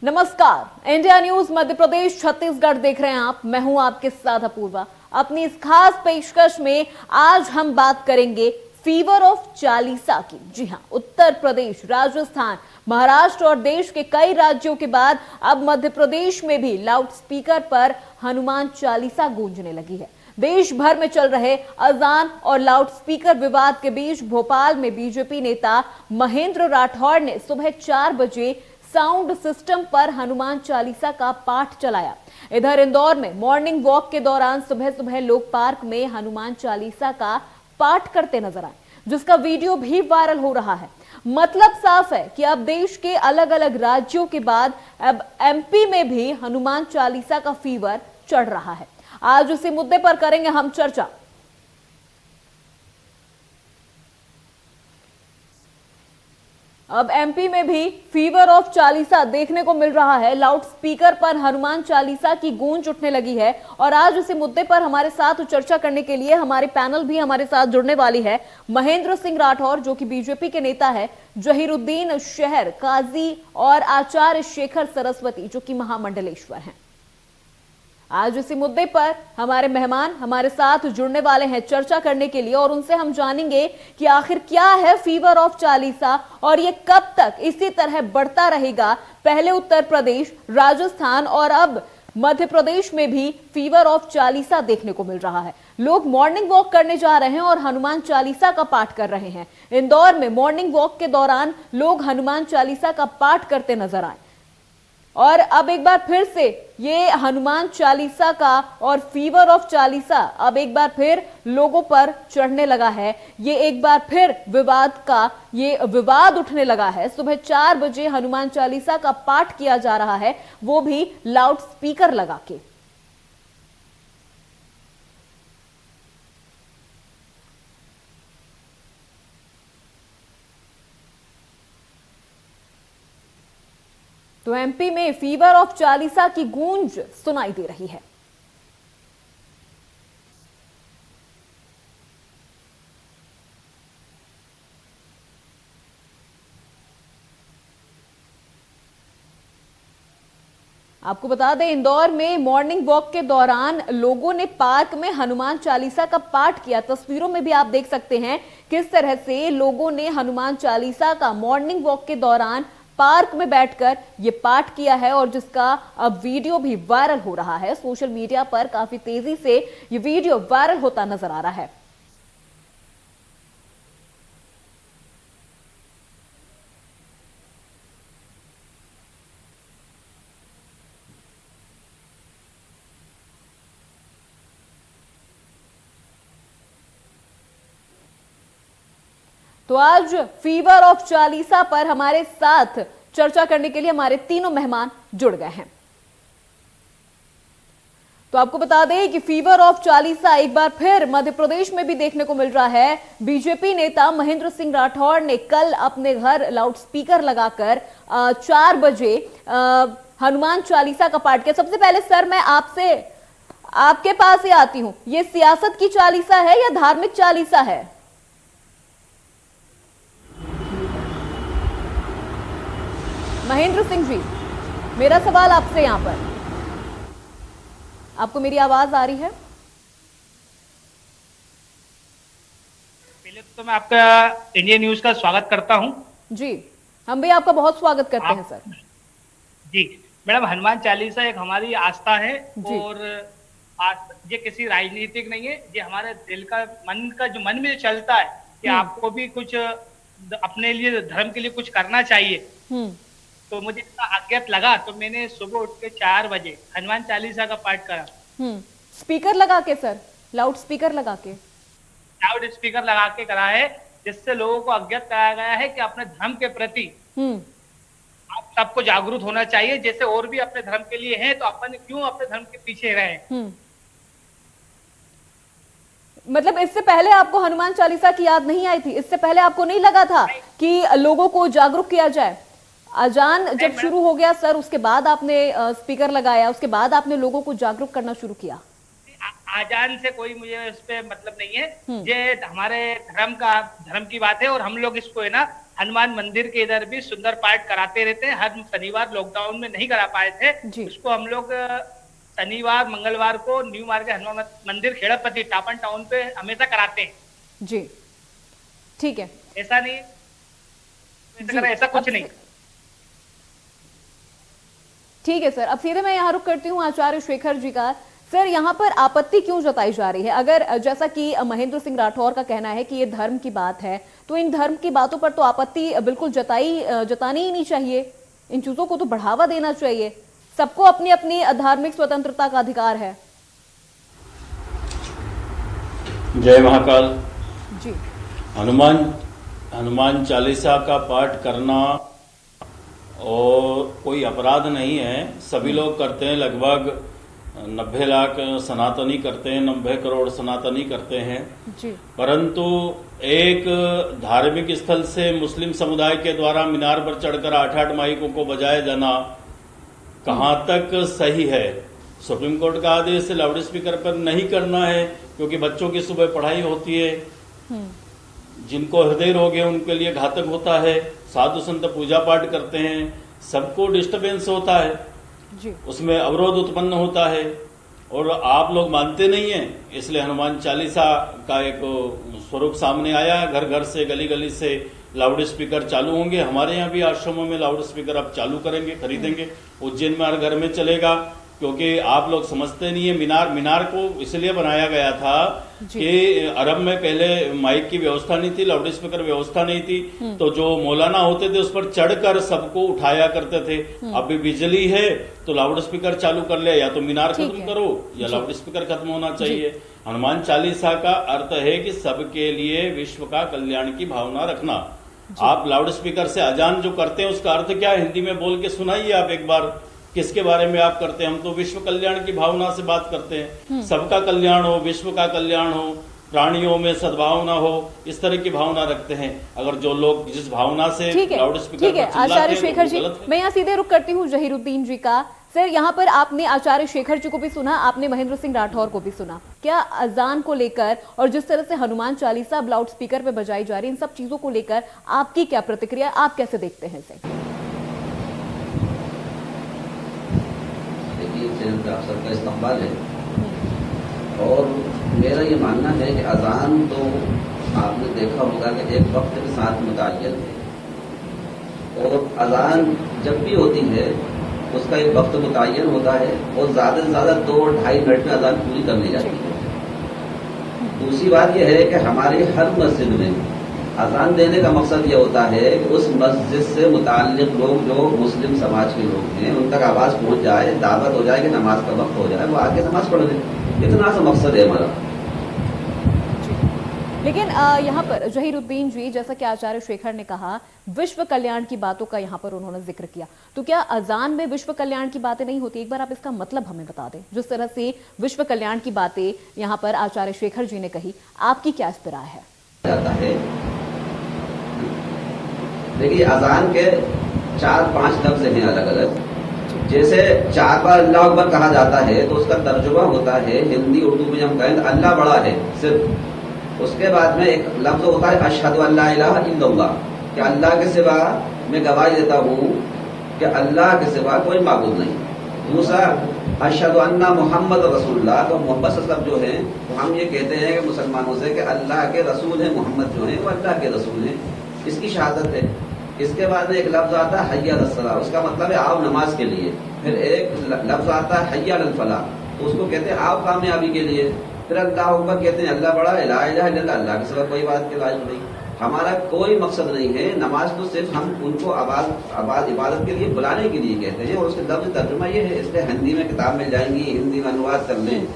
नमस्कार, India news Madhya Pradesh Chhattisgarh देख रहे हैं आप। मैं हूं आपके साथ अपूर्वा। अपनी इस खास पेशकश में आज हम बात करेंगे फीवर ऑफ चालीसा की। जी हां, उत्तर प्रदेश, राजस्थान, महाराष्ट्र और देश के कई राज्यों के बाद अब मध्य प्रदेश में भी लाउड स्पीकर पर हनुमान चालीसा गूंजने लगी है। देश भर में चल रहे अजान और लाउड स्पीकर विवाद के बीच भोपाल में बीजेपी नेता महेंद्र राठौड़ ने सुबह 4 बजे साउंड सिस्टम पर हनुमान चालीसा का पाठ चलाया। इधर इंदौर में मॉर्निंग वॉक के दौरान सुबह सुबह लोग पार्क में हनुमान चालीसा का पाठ करते नजर आए, जिसका वीडियो भी वायरल हो रहा है। मतलब साफ है कि अब देश के अलग अलग राज्यों के बाद अब एमपी में भी हनुमान चालीसा का फीवर चढ़ रहा है। आज उसी मुद्दे पर करेंगे हम चर्चा। अब एमपी में भी फीवर ऑफ चालीसा देखने को मिल रहा है। लाउड स्पीकर पर हनुमान चालीसा की गूंज उठने लगी है और आज इसी मुद्दे पर हमारे साथ चर्चा करने के लिए हमारे पैनल भी हमारे साथ जुड़ने वाली है। महेंद्र सिंह राठौर, जो कि बीजेपी के नेता है, जहीरुद्दीन शहर काजी और आचार्य शेखर सरस्वती, जो कि महामंडलेश्वर हैं। आज इसी मुद्दे पर हमारे मेहमान हमारे साथ जुड़ने वाले हैं चर्चा करने के लिए और उनसे हम जानेंगे कि आखिर क्या है फीवर ऑफ चालीसा और ये कब तक इसी तरह बढ़ता रहेगा। पहले उत्तर प्रदेश, राजस्थान और अब मध्य प्रदेश में भी फीवर ऑफ चालीसा देखने को मिल रहा है। लोग मॉर्निंग वॉक करने जा रहे हैं और हनुमान चालीसा का पाठ कर रहे हैं। इंदौर में मॉर्निंग वॉक के दौरान लोग हनुमान चालीसा का पाठ करते नजर आए और अब एक बार फिर से ये हनुमान चालीसा का और फीवर ऑफ चालीसा अब एक बार फिर लोगों पर चढ़ने लगा है। ये एक बार फिर विवाद उठने लगा है। सुबह 4 बजे हनुमान चालीसा का पाठ किया जा रहा है, वो भी लाउड स्पीकर लगा के। तो एमपी में फीवर ऑफ चालीसा की गूंज सुनाई दे रही है। आपको बता दें, इंदौर में मॉर्निंग वॉक के दौरान लोगों ने पार्क में हनुमान चालीसा का पाठ किया। तस्वीरों में भी आप देख सकते हैं किस तरह से लोगों ने हनुमान चालीसा का मॉर्निंग वॉक के दौरान पार्क में बैठकर ये पाठ किया है और जिसका अब वीडियो भी वायरल हो रहा है। सोशल मीडिया पर काफी तेजी से ये वीडियो वायरल होता नजर आ रहा है। तो आज फीवर ऑफ चालीसा पर हमारे साथ चर्चा करने के लिए हमारे तीनों मेहमान जुड़ गए हैं। तो आपको बता दें कि फीवर ऑफ चालीसा एक बार फिर मध्य प्रदेश में भी देखने को मिल रहा है। बीजेपी नेता महेंद्र सिंह राठौड़ ने कल अपने घर लाउड स्पीकर लगाकर 4 बजे हनुमान चालीसा का पाठ किया। सबसे पहले सर, मैं आपसे आपके पास ही आती हूं, ये सियासत की चालीसा है या धार्मिक चालीसा है? महेंद्र सिंह जी, मेरा सवाल आपसे यहां पर, आपको मेरी आवाज आ रही है? पहले तो मैं आपका इंडिया न्यूज का स्वागत करता हूं। जी, हम भी आपका बहुत स्वागत करते हैं सर। जी मैडम, हनुमान चालीसा एक हमारी आस्था है और ये किसी राजनीतिक नहीं है। ये हमारे दिल का, मन का, जो मन में चलता है कि आपको भी कुछ अपने लिए, धर्म के लिए कुछ करना चाहिए। तो मुझे इतना अज्ञात लगा तो मैंने सुबह उठ के 4 बजे हनुमान चालीसा का पाठ करा। स्पीकर लगा के सर, लाउड स्पीकर लगा के? लाउड स्पीकर लगा के करा है, जिससे लोगों को अज्ञात कराया गया है कि अपने धर्म के प्रति आप सबको जागरूक होना चाहिए। जैसे और भी अपने धर्म के लिए हैं, तो अपन क्यों अपने धर्म के पीछे रहें। मतलब इससे पहले आपको हनुमान चालीसा की याद नहीं आई थी? इससे पहले आपको नहीं लगा था कि लोगों को जागरूक किया जाए? अजान जब शुरू हो गया सर, उसके बाद आपने स्पीकर लगाया, उसके बाद आपने लोगों को जागरूक करना शुरू किया? अजान से कोई मुझे इस पे मतलब नहीं है। ये हमारे धर्म की बात है और हम लोग इसको है ना हनुमान मंदिर के इधर भी सुंदर पाठ कराते रहते हैं। हर शनिवार लॉकडाउन में नहीं करा पाए थे, उसको हम लोग शनिवार मंगलवार को न्यू मार्केट हनुमान मंदिर खेड़ापति टापन टाउन पे हमेशा कराते हैं जी। ठीक है, ऐसा नहीं ऐसा कुछ नहीं। ठीक है सर, अब सीधे मैं यहाँ रुक करती हूँ आचार्य शेखर जी का। सर, यहाँ पर आपत्ति क्यों जताई जा रही है? अगर जैसा कि महेंद्र सिंह राठौर का कहना है कि ये धर्म की बात है, तो इन धर्म की बातों पर तो आपत्ति बिल्कुल जतानी ही नहीं चाहिए। इन चीजों को तो बढ़ावा देना चाहिए। सबको अपनी अपनी धार्मिक स्वतंत्रता का अधिकार है। जय महाकाल जी। हनुमान चालीसा का पाठ करना और कोई अपराध नहीं है। सभी लोग करते हैं, लगभग 90 लाख सनातनी करते हैं, 90 करोड़ सनातनी करते हैं जी। परंतु एक धार्मिक स्थल से मुस्लिम समुदाय के द्वारा मीनार पर चढ़कर 8-8 माइकों को बजाया जाना कहां तक सही है? सुप्रीम कोर्ट का आदेश लाउड स्पीकर पर नहीं करना है, क्योंकि बच्चों की सुबह पढ़ाई होती है, जिनको हृदय रोग है उनके लिए घातक होता है, साधु संत पूजा पाठ करते हैं, सबको डिस्टरबेंस होता है जी। उसमें अवरोध उत्पन्न होता है और आप लोग मानते नहीं हैं। इसलिए हनुमान चालीसा का एक स्वरूप सामने आया। घर घर से, गली गली से लाउड स्पीकर चालू होंगे। हमारे यहाँ भी आश्रमों में लाउड स्पीकर अब चालू करेंगे, खरीदेंगे। उज्जैन में हर घर में चलेगा, क्योंकि आप लोग समझते नहीं है। मीनार को इसलिए बनाया गया था कि अरब में पहले माइक की व्यवस्था नहीं थी, लाउड स्पीकर व्यवस्था नहीं थी, तो जो मौलाना होते थे उस पर चढ़कर सबको उठाया करते थे। अभी बिजली है तो लाउड स्पीकर चालू कर ले, या तो मीनार खत्म करो या लाउड स्पीकर खत्म होना चाहिए। हनुमान चालीसा का अर्थ है कि सबके लिए विश्व का कल्याण की भावना रखना। आप लाउड स्पीकर से अजान जो करते हैं उसका अर्थ क्या है? हिंदी में बोल के सुनाइए आप एक बार, किसके बारे में आप करते हैं? हम तो विश्व कल्याण की भावना से बात करते हैं। सबका कल्याण हो, विश्व का कल्याण हो, प्राणियों में सद्भावना हो, इस तरह की भावना रखते हैं। अगर जो लोग जिस भावना से लाउड स्पीकर पर आचार्य शेखर जी, मैं यहाँ सीधे रुक करती हूँ जहीरुद्दीन जी का। सर, यहाँ पर आपने आचार्य शेखर जी को भी सुना, आपने महेंद्र सिंह राठौर को भी सुना। क्या अजान को लेकर और जिस तरह से हनुमान चालीसा लाउड स्पीकर पे बजाई जा रही, इन सब चीजों को लेकर आपकी क्या प्रतिक्रिया, आप कैसे देखते हैं इसे? आप सबका इस्तेमाल है और मेरा ये मानना है कि अजान तो आपने देखा होगा कि एक वक्त के साथ मुतय्यन है और अजान जब भी होती है उसका एक वक्त मुतय्यन होता है और ज्यादा से ज्यादा 2-2.5 मिनट में अजान पूरी कर ली जाती है। दूसरी बात यह है कि हमारे हर मस्जिद में अजान देने का मकसद ये होता है कि उस मस्जिद से मुताल्लिक लोग जो मुस्लिम समाज के लोग हैं उन तक आवाज पहुंच जाए, दावत हो जाए कि नमाज का वक्त हो जाए, वो आके नमाज पढ़ लें। इतना सा मकसद है हमारा। लेकिन यहाँ पर जहीरुद्दीन जी, जैसा कि आचार्य शेखर ने कहा, विश्व कल्याण की बातों का यहाँ पर उन्होंने जिक्र किया, तो क्या अजान में विश्व कल्याण की बातें नहीं होती? एक बार आप इसका मतलब हमें बता दें। जिस तरह से विश्व कल्याण की बातें यहाँ पर आचार्य शेखर जी ने कही, आपकी क्या इस पर राय है? जाता है, देखिए अजान के 4-5 लफ्ज हैं अलग अलग। जैसे 4 बार अल्लाह अकबर कहा जाता है तो उसका तर्जुमा होता है हिंदी उर्दू में हम कहें तो अल्लाह बड़ा है सिर्फ। उसके बाद में एक लफ्ज होता है अशहदु अल्ला इलाहा इल्लल्लाह, कि अल्लाह के सिवा मैं गवाही देता हूँ कि अल्लाह के सिवा कोई माबूद नहीं। दूसरा अशहदु अन्ना मोहम्मद रसूलुल्लाह, तो मोहम्मद सल्लल्लाहु अलैहि वसल्लम जो हैं तो हम ये कहते हैं कि मुसलमानों से कि अल्लाह के रसूल हैं, मोहम्मद जो हैं वो अल्लाह के रसूल हैं, इसकी शहादत है। इसके बाद में एक लफ्ज आता है हय्या अलस्सलाह, उसका मतलब है आओ नमाज के लिए। फिर एक लफ्ज आता है हय्या अल फलाह, तो उसको कहते हैं आओ कामयाबी के लिए। फिर अल्लाह अकबर कहते हैं अल्लाह बड़ा है, ला इलाहा इल्लल्लाह, अल्लाह के सिवा कोई बात के लायक नहीं। हमारा कोई मकसद नहीं है, नमाज को सिर्फ हम उनको आबाद इबादत के लिए बुलाने के लिए कहते हैं और उसके लफ्ज तर्जुमा ये है। इसलिए हिंदी में किताब मिल जाएंगी, हिंदी में अनुवाद कर लें,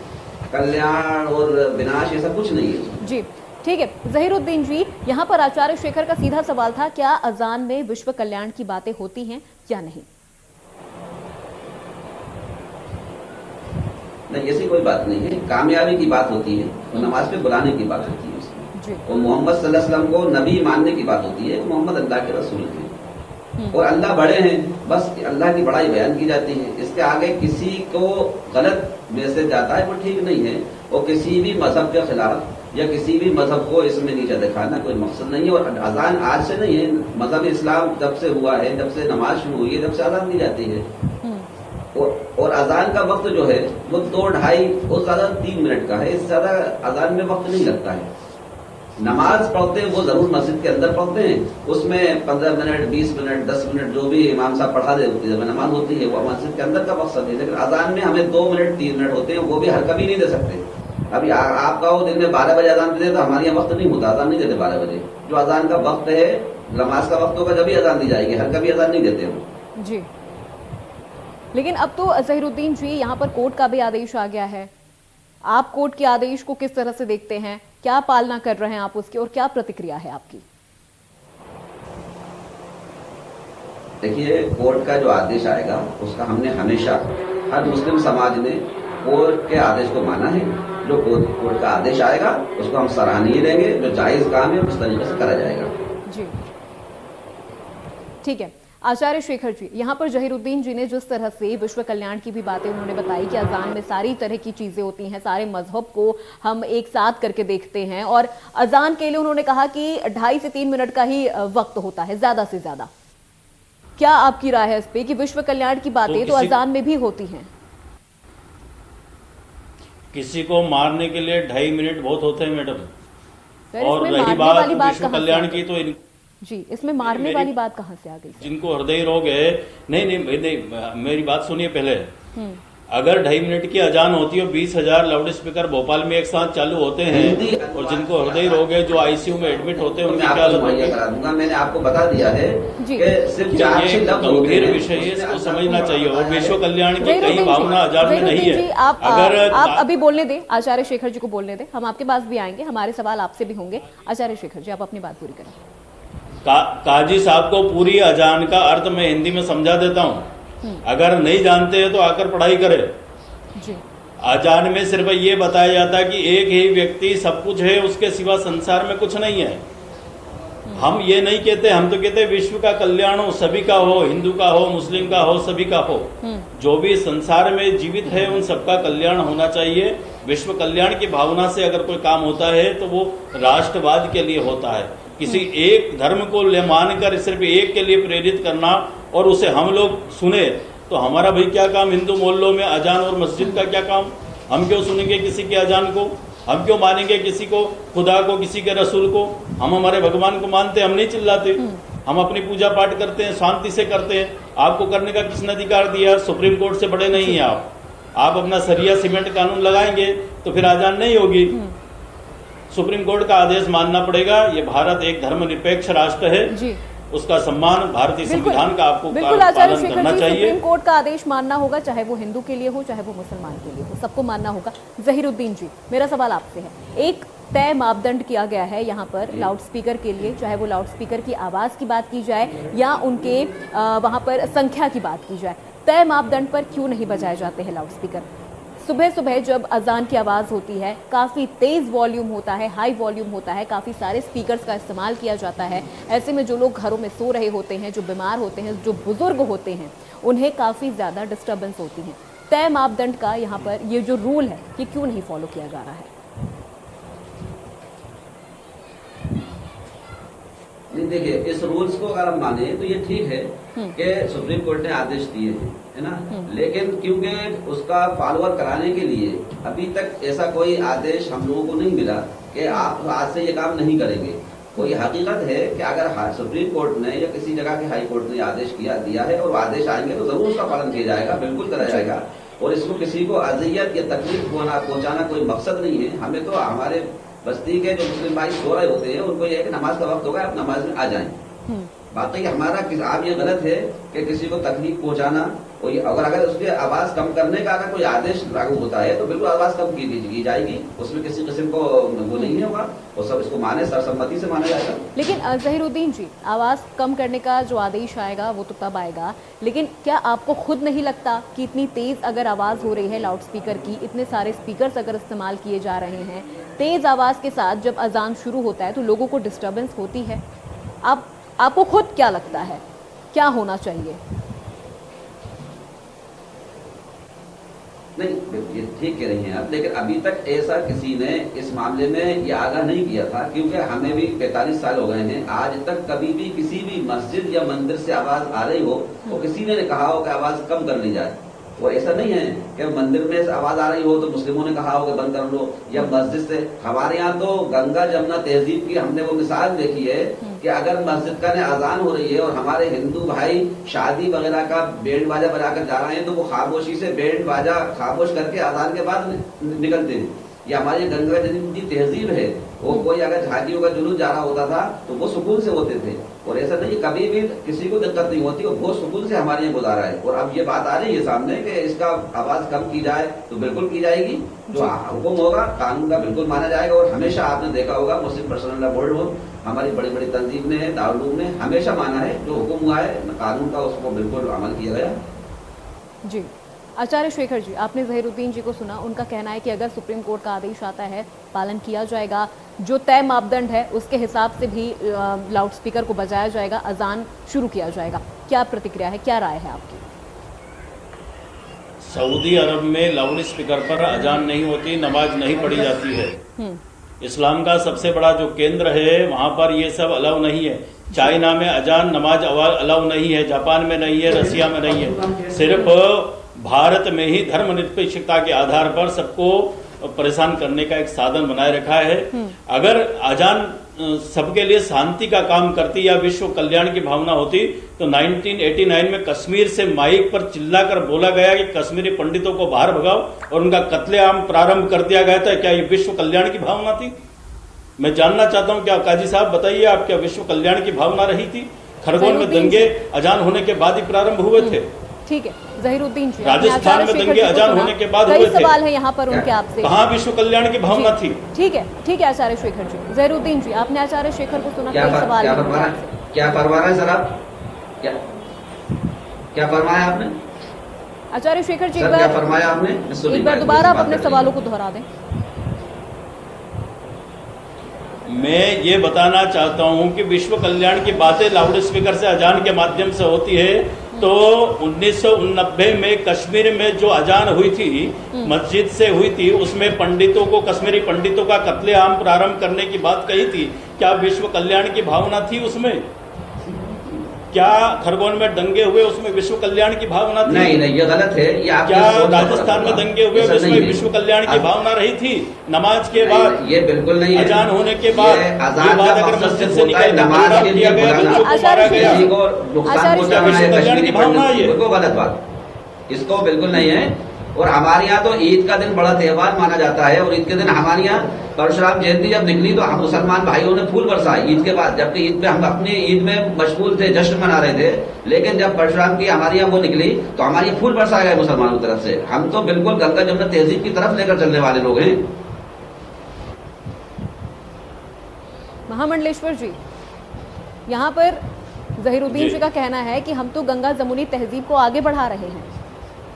कल्याण और विनाश ऐसा कुछ नहीं है जी। ठीक है जहीरुद्दीन जी, यहाँ पर आचार्य शेखर का सीधा सवाल था, क्या अजान में विश्व कल्याण की बातें होती हैं या नहीं? नहीं, ऐसी कोई बात नहीं है। कामयाबी की बात होती है और नमाज पे बुलाने की बात होती है उसमें। और मोहम्मद सल्लल्लाहु अलैहि वसल्लम को नबी मानने की बात होती है, मोहम्मद अल्लाह के रसूल हैं और अल्लाह बड़े हैं, बस अल्लाह की बड़ाई बयान की जाती है। इसके आगे किसी को गलत मैसेज जाता है वो ठीक नहीं है और किसी भी मजहब के खिलाफ या किसी भी मजहब को इसमें नीचे दिखाना कोई मकसद नहीं है। और अजान आज से नहीं है, मजहब इस्लाम जब से हुआ है, जब से नमाज शुरू हुई है, जब से अजान दी जाती है। और अजान का वक्त जो है वो 2, 2.5 और ज्यादा 3 मिनट का है, इससे ज्यादा अजान में वक्त नहीं लगता है। नमाज पढ़ते हैं वो जरूर मस्जिद के अंदर पढ़ते हैं, उसमें 15 मिनट, 20 मिनट, 10 मिनट जो भी इमाम साहब पढ़ा दे होती है नमाज होती है, वो मस्जिद के अंदर का मकसद है। लेकिन अजान में हमें 2 मिनट, 3 मिनट होते हैं, वो भी हर कभी नहीं दे सकते। अभी आप कहो दिन में 12 बजे अजान दे, तो हमारे यहाँ वक्त नहीं होता, अजान नहीं देते 12 बजे। जो अजान का वक्त है, नमाज का वक्त होगा, जब भी अजान दी जाएगी, हर कभी अजान नहीं देते हम जी। लेकिन अब तो ज़हीरुद्दीन जी यहाँ पर कोर्ट का भी आदेश आ गया है, आप कोर्ट के आदेश को किस तरह से देखते हैं, क्या पालना कर रहे हैं आप उसकी, और क्या प्रतिक्रिया है आपकी? देखिए, कोर्ट का जो आदेश आएगा उसका हमने हमेशा हर मुस्लिम समाज ने कोर्ट के आदेश को माना है। जो कोर्ट का आदेश आएगा उसको हम सराहनीय देंगे, जो जायज काम है उस तरीके से करा जाएगा। जी ठीक है। आचार्य शेखर जी, यहाँ पर ज़हीरुद्दीन जी ने जिस तरह से विश्व कल्याण की भी बातें उन्होंने बताई कि अजान में सारी तरह की चीजें होती हैं, सारे मजहब को हम एक साथ करके देखते हैं, और अजान के लिए उन्होंने कहा कि 2.5 से 3 मिनट का ही वक्त होता है ज्यादा से ज्यादा। क्या आपकी राय है इस पे कि विश्व कल्याण की बातें तो अजान में भी होती हैं? किसी को मारने के लिए 2.5 मिनट बहुत होते हैं मैडम। सर, और इसमें रही मारने वाली बात बात विश्व कहाँ से कल्याण आ की, गई? तो जी, इसमें मारने वाली बात कहाँ से आ गई? जिनको हृदय रोग है, नहीं, मेरी बात सुनिए पहले। अगर 2.5 मिनट की अजान होती है, 20,000 लाउड स्पीकर भोपाल में एक साथ चालू होते हैं, और जिनको हृदय रोग है, जो आईसीयू में एडमिट होते हैं, उनकी क्या हालत होगी? करा दूंगा, मैंने आपको बता दिया है कि सिर्फ 4 ये गंभीर विषय है, इसको समझना चाहिए। और विश्व कल्याण की कई भावना अजान में नहीं है। आप अभी बोलने दें, आचार्य शेखर जी को बोलने दें, हम आपके पास भी आएंगे, हमारे सवाल आपसे भी होंगे। आचार्य शेखर जी, आप अपनी बात पूरी करें। काजी साहब को पूरी अजान का अर्थ मैं हिंदी में समझा देता हूँ, अगर नहीं जानते हैं तो आकर पढ़ाई करें। जी। अजान में सिर्फ ये बताया जाता है कि एक ही व्यक्ति सब कुछ है, उसके सिवा संसार में कुछ नहीं है। हम ये नहीं कहते, हम तो कहते विश्व का कल्याण हो, सभी का हो, हिंदू का हो, मुस्लिम का हो, सभी का हो। जो भी संसार में जीवित है उन सबका कल्याण होना चाहिए। विश्व कल्याण की भावना से अगर कोई काम होता है तो वो राष्ट्रवाद के लिए होता है। किसी एक धर्म को मानकर सिर्फ एक के लिए प्रेरित करना और उसे हम लोग सुने, तो हमारा भाई क्या काम? हिंदू मोहल्लों में अजान और मस्जिद का क्या काम? हम क्यों सुनेंगे किसी के अजान को? हम क्यों मानेंगे किसी को, खुदा को, किसी के रसूल को? हम हमारे भगवान को मानते, हम नहीं चिल्लाते, हम अपनी पूजा पाठ करते हैं, शांति से करते हैं। आपको करने का किसने अधिकार दिया? सुप्रीम कोर्ट से बड़े नहीं हैं आप अपना सरिया सीमेंट कानून लगाएंगे तो फिर अजान नहीं होगी। सुप्रीम कोर्ट का आदेश मानना पड़ेगा। ये भारत एक धर्मनिरपेक्ष राष्ट्र है जी। उसका सम्मान, भारतीय संविधान का आपको पालन करना चाहिए। सुप्रीम कोर्ट का आदेश मानना होगा, चाहे वो हिंदू के लिए हो, चाहे वो मुसलमान के लिए हो, सबको मानना होगा। ज़हीरुद्दीन जी, मेरा सवाल आपसे है, एक तय मापदंड किया गया है यहाँ पर लाउड स्पीकर के लिए, चाहे वो लाउड स्पीकर की आवाज़ की बात की जाए या उनके वहाँ पर संख्या की बात की जाए, तय मापदंड पर क्यों नहीं बजाए जाते हैं लाउड स्पीकर? सुबह सुबह जब अजान की आवाज़ होती है, काफ़ी तेज़ वॉल्यूम होता है, हाई वॉल्यूम होता है, काफ़ी सारे स्पीकर्स का इस्तेमाल किया जाता है। ऐसे में जो लोग घरों में सो रहे होते हैं, जो बीमार होते हैं, जो बुजुर्ग होते हैं, उन्हें काफ़ी ज़्यादा डिस्टर्बेंस होती है। तय मापदंड का यहाँ पर ये जो रूल है, ये क्यों नहीं फॉलो किया जा रहा है? नहीं, देखिए, इस रूल्स को अगर हम माने तो ये ठीक है कि सुप्रीम कोर्ट ने आदेश दिए हैं, है ना, लेकिन क्योंकि उसका फॉलोअर कराने के लिए अभी तक ऐसा कोई आदेश हम लोगों को नहीं मिला कि आप आज से ये काम नहीं करेंगे। कोई हकीकत है कि अगर सुप्रीम कोर्ट ने या किसी जगह के हाई कोर्ट ने आदेश दिया है और आदेश आएंगे तो जरूर उसका पालन किया जाएगा, बिल्कुल करा जाएगा। और इसको किसी को अजियत या तकलीफ पहुंचाना कोई मकसद नहीं है। हमें तो हमारे बस्ती के जो मुस्लिम भाई सो रहे होते हैं उनको ये है कि नमाज का वक्त होगा, आप नमाज में आ जाएं। बाकी हमारा आप ये गलत है कि किसी को तकलीफ पहुंचाना, और अगर उसकी आवाज कम करने का अगर कोई आदेश लागू होता है तो बिल्कुल आवाज कम की जाएगी, उसमें किसी किस्म को वो नहीं होगा, और सब इसको माने, सर्वसम्मति से माना जाएगा। लेकिन ज़हीरुद्दीन जी, आवाज़ कम करने का जो आदेश आएगा वो तो तब आएगा, लेकिन क्या आपको खुद नहीं लगता कि इतनी तेज़ अगर आवाज़ हो रही है लाउड स्पीकर की, इतने सारे स्पीकर्स अगर इस्तेमाल किए जा रहे हैं, तेज़ आवाज़ के साथ जब अजान शुरू होता है तो लोगों को डिस्टर्बेंस होती है? आपको खुद क्या लगता है, क्या होना चाहिए? नहीं, ये ठीक कह रही हैं आप, लेकिन अभी तक ऐसा किसी ने इस मामले में ये आगाह नहीं किया था, क्योंकि हमें भी 45 साल हो गए हैं, आज तक कभी भी किसी भी मस्जिद या मंदिर से आवाज आ रही हो तो किसी ने कहा हो कि आवाज कम कर ली जाए। और ऐसा नहीं है कि मंदिर में आवाज आ रही हो तो मुस्लिमों ने कहा हो कि बंद कर लो, या मस्जिद से। हमारे यहाँ तो गंगा जमुना तहजीब की हमने वो मिसाल देखी है कि अगर मस्जिद का अजान हो रही है और हमारे हिंदू भाई शादी वगैरह का बैंड बाजा बजाकर जा रहे हैं तो वो खामोशी से बैंड बाजा खामोश करके अजान के बाद निकलते हैं। ये हमारी गंगा जमुना की तहजीब है। वो कोई अगर झांकियों का जुलूस जा रहा होता था तो वो सुकून से होते थे, और ऐसा नहीं, कभी भी किसी को दिक्कत नहीं होती, और बहुत सुकून से हमारे यहाँ गुजारा है। और अब ये बात आ रही है सामने कि इसका आवाज कम की जाए तो बिल्कुल की जाएगी, जो हुक्म होगा कानून का बिल्कुल माना जाएगा। और हमेशा आपने देखा होगा मुस्लिम पर्सनल लॉ बोर्ड हो, हमारी बड़ी बड़ी तंजीम ने, दारुल उलूम ने हमेशा माना है, जो हुक्म हुआ है कानून का उसको बिल्कुल अमल किया गया। जी, आचार्य शेखर जी, आपने ज़हीरुद्दीन जी को सुना। उनका कहना है कि अगर सुप्रीम कोर्ट का आदेश आता है पालन किया जाएगा, जो तय मापदंड है उसके हिसाब से भी लाउड स्पीकर को बजाया जाएगा, अजान शुरू किया जाएगा। क्या प्रतिक्रिया है, क्या राय है आपकी? सऊदी अरब में लाउड स्पीकर पर अजान नहीं होती, नमाज नहीं पढ़ी जाती है। इस्लाम का सबसे बड़ा जो केंद्र है वहां पर ये सब अलाउ नहीं है। चाइना में अजान नमाज अलाउ नहीं है, जापान में नहीं है, रसिया में नहीं है। सिर्फ भारत में ही धर्मनिरपेक्षता के आधार पर सबको परेशान करने का एक साधन बनाए रखा है। अगर अजान सबके लिए शांति का काम करती या विश्व कल्याण की भावना होती तो 1989 में कश्मीर से माइक पर चिल्लाकर बोला गया कि कश्मीरी पंडितों को बाहर भगाओ और उनका कत्लेआम प्रारंभ कर दिया गया था। क्या ये विश्व कल्याण की भावना थी? मैं जानना चाहता हूं, क्या काजी साहब बताइए, आप क्या विश्व कल्याण की भावना रही थी? खरगोन में दंगे अजान होने के बाद ही प्रारंभ हुए थे। ठीक है ज़हीरुद्दीन जी, राजस्थान में दंगे अजान होने के बाद हुए थे। कई सवाल है यहाँ पर उनके आपसे। कहाँ विश्व कल्याण की भावना थी? ठीक है आचार्य शेखर जी। ज़हीरुद्दीन जी, आपने आचार्य शेखर को सुना, कई सवाल है उनके आपसे। क्या फरमाना है सर आप? क्या फरमाया आपने? आचार्य शेखर जी, क्या फरमाया आपने? एक बार दोबारा आप अपने सवालों को दोहरा दें। मैं ये बताना चाहता हूं कि विश्व कल्याण की बातें लाउड स्पीकर से अजान के माध्यम से होती है, तो 1989 में कश्मीर में जो अजान हुई थी मस्जिद से हुई थी, उसमें पंडितों को, कश्मीरी पंडितों का कत्लेआम प्रारंभ करने की बात कही थी। क्या विश्व कल्याण की भावना थी उसमें? क्या खरगोन में दंगे हुए उसमें विश्व कल्याण की भावना थी? नहीं, ये गलत है। ये क्या राजस्थान में दंगे हुए उसमें विश्व कल्याण की भावना रही थी? नमाज के बाद, ये बिल्कुल नहीं है। अजान होने के बाद, अजान अगर मस्जिद से निकल नमाज के लिए गया तो मारा गया, विश्व कल्याण की भावना है, ये गलत बात, इसको बिल्कुल नहीं है। और हमारे यहाँ तो ईद का दिन बड़ा त्योहार माना जाता है, और ईद के दिन हमारे यहाँ परशुराम जयंती जब निकली तो हम मुसलमान भाइयों ने फूल बरसाए ईद के बाद, जबकि ईद पे हम अपनी ईद में मशगूल थे, जश्न मना रहे थे। लेकिन जब परशुराम की हमारे यहाँ वो निकली तो हमारे यहाँ फूल बरसाए गए मुसलमानों की तरफ से। हम तो बिल्कुल गंगा जमुना तहजीब की तरफ लेकर चलने वाले लोग हैं। महामंडलेश्वर जी, यहाँ पर ज़हीरुद्दीन जी का कहना है कि हम तो गंगा जमुनी तहजीब को आगे बढ़ा रहे हैं,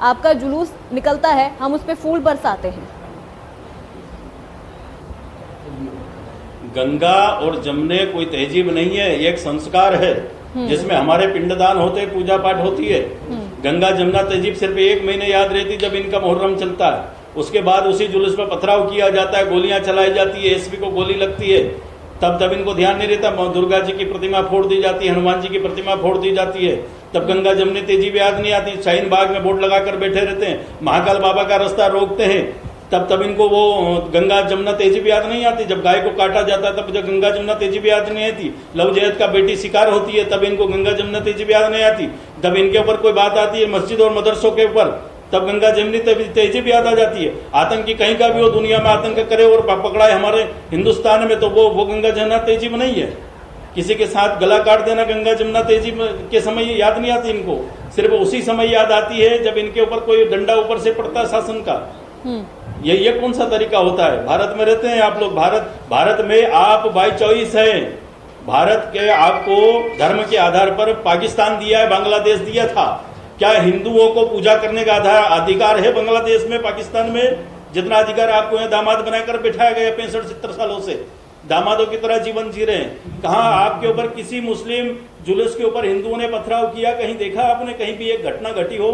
आपका जुलूस निकलता है, हम उस पे फूल बरसाते हैं। गंगा और जमुने कोई तहजीब नहीं है, ये एक संस्कार है जिसमें हमारे पिंडदान होते, पूजा पाठ होती है। गंगा जमुना तहजीब सिर्फ 1 महीने याद रहती जब इनका मुहर्रम चलता है, उसके बाद उसी जुलूस पर पथराव किया जाता है, गोलियां चलाई जाती है, एसपी को गोली लगती है, तब इनको ध्यान नहीं रहता। दुर्गा जी की प्रतिमा फोड़ दी जाती है, हनुमान जी की प्रतिमा फोड़ दी जाती है, तब गंगा जमुनी तहजीब याद नहीं आती। शाहीन बाग में बोर्ड लगाकर बैठे रहते हैं, महाकाल बाबा का रास्ता रोकते हैं, तब इनको वो गंगा जमुना तहजीब याद नहीं आती। जब गाय को काटा जाता है तब जब गंगा जमुना तहजीब याद नहीं आती। लव जहद का बेटी शिकार होती है तब इनको गंगा जमुना तहजीब याद नहीं आती। जब इनके ऊपर कोई बात आती है मस्जिद और मदरसों के ऊपर, तब गंगा जमुनी तहजीब याद आ जाती है। आतंकी कहीं का भी वो दुनिया में आतंक करे और पकड़ा है हमारे हिंदुस्तान में, तो वो गंगा जमुना तहजीब नहीं है। किसी के साथ गला काट देना गंगा जमुना तहजीब के समय याद नहीं आती इनको, सिर्फ उसी समय याद आती है जब इनके ऊपर कोई डंडा ऊपर से पड़ता है शासन का। ये कौन सा तरीका होता है? भारत में रहते हैं आप लोग, भारत में आप बाय चॉइस है। भारत के आपको धर्म के आधार पर पाकिस्तान दिया है, बांग्लादेश दिया था। क्या हिंदुओं को पूजा करने का अधिकार है बांग्लादेश में, पाकिस्तान में? जितना अधिकार आपको यहाँ दामाद बनाकर बैठाया गया 65-70 सालों से, दामादों की तरह जीवन जी रहे हैं। कहाँ आपके ऊपर किसी मुस्लिम जुलूस के ऊपर हिंदुओं ने पथराव किया? कहीं देखा आपने? कहीं भी एक घटना घटी हो?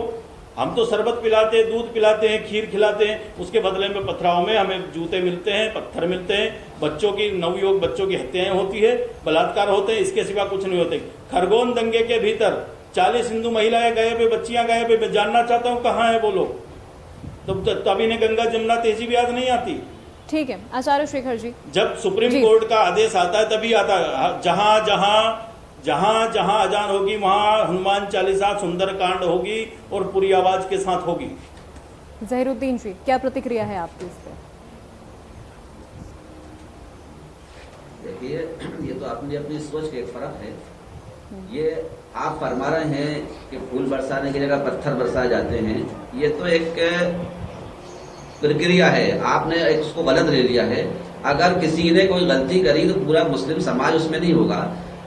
हम तो शरबत पिलाते हैं, दूध पिलाते हैं, खीर खिलाते हैं, उसके बदले में पथराव में हमें जूते मिलते हैं, पत्थर मिलते हैं, बच्चों की नवयुवक बच्चों की हत्याएं होती है, बलात्कार होते हैं, इसके सिवा कुछ नहीं होते। खरगोन दंगे के भीतर 40 हिंदू महिलाएं गए पे, बच्चियां गए पे, मैं जानना चाहता हूं कहां है वो लोग। तब इन्हें गंगा जमुना तहजीब याद नहीं आती। ठीक है आचार्य शेखर जी, जब सुप्रीम कोर्ट का आदेश आता है तभी आता है। जहां जहां अजान होगी वहां हनुमान चालीसा, सुंदरकांड होगी और पूरी आवाज के साथ होगी। जहीरुद्दीन जी, क्या प्रतिक्रिया है आपकी इस पर? देखिए, ये तो अपनी अपनी सोच के एक फर्क है। ये आप फरमा रहे हैं कि फूल बरसाने की जगह पत्थर बरसाए जाते हैं, ये तो एक प्रक्रिया है, आपने उसको गलत ले लिया है। अगर किसी ने कोई गलती करी तो पूरा मुस्लिम समाज उसमें नहीं होगा।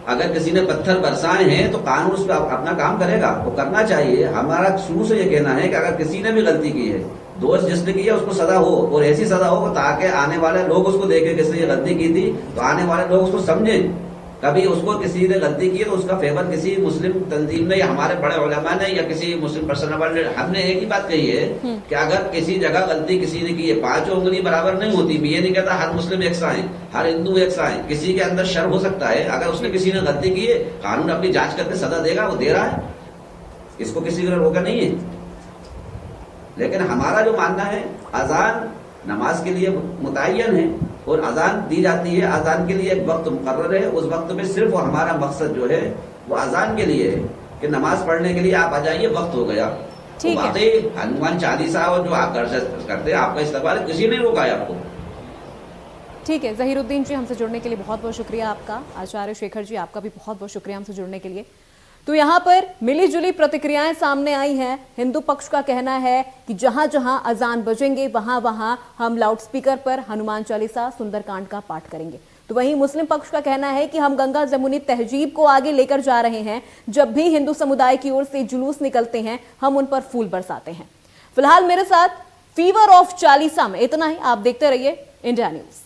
अगर किसी ने पत्थर बरसाए हैं तो कानून उस पर अपना काम करेगा, वो करना चाहिए। हमारा शुरू से ये कहना है कि अगर किसी ने भी गलती की है, दोष जिसने किया उसको सजा हो, और ऐसी सजा हो ताकि आने वाले लोग उसको देखें किसने ये गलती की थी, तो आने वाले लोग उसको समझें। कभी उसको किसी ने गलती की है तो उसका फेवर किसी मुस्लिम तंजीम ने या हमारे बड़े उलमा ने या किसी मुस्लिम पर्सन ने, हमने एक ही बात कही है कि अगर किसी जगह गलती किसी ने की है, 5 उंगली बराबर नहीं होती। ये नहीं कहता हर मुस्लिम एक सा है, हर हिंदू एक सा है, किसी के अंदर शर हो सकता है। अगर उसने किसी ने गलती की है, कानून अपनी जांच करके सजा देगा, वो दे रहा है, इसको किसी को रोका नहीं है। लेकिन हमारा जो मानना है, अजान नमाज के लिए मुतय्यन है और अजान दी जाती है, अजान के लिए एक वक्त मुकर्रर है। उस वक्त में सिर्फ हमारा मकसद जो है वो अजान के लिए है कि नमाज पढ़ने के लिए आप आ जाइए, वक्त हो गया। ठीक है। तो हनुमान चालीसा और जो आप करते हैं, आपका इस्तेमाल किसी ने रोका है आपको। ठीक है जहीरुद्दीन जी, हमसे जुड़ने के लिए बहुत बहुत शुक्रिया आपका। आचार्य शेखर जी, आपका भी बहुत बहुत शुक्रिया हमसे जुड़ने के लिए। तो यहाँ पर मिली जुली प्रतिक्रियाएं सामने आई हैं। हिंदू पक्ष का कहना है कि जहां जहां अजान बजेंगे वहां वहां हम लाउडस्पीकर पर हनुमान चालीसा, सुंदरकांड का पाठ करेंगे। तो वहीं मुस्लिम पक्ष का कहना है कि हम गंगा जमुनी तहजीब को आगे लेकर जा रहे हैं। जब भी हिंदू समुदाय की ओर से जुलूस निकलते हैं, हम उन पर फूल बरसाते हैं। फिलहाल मेरे साथ फीवर ऑफ चालीसा में इतना ही। आप देखते रहिए इंडिया न्यूज।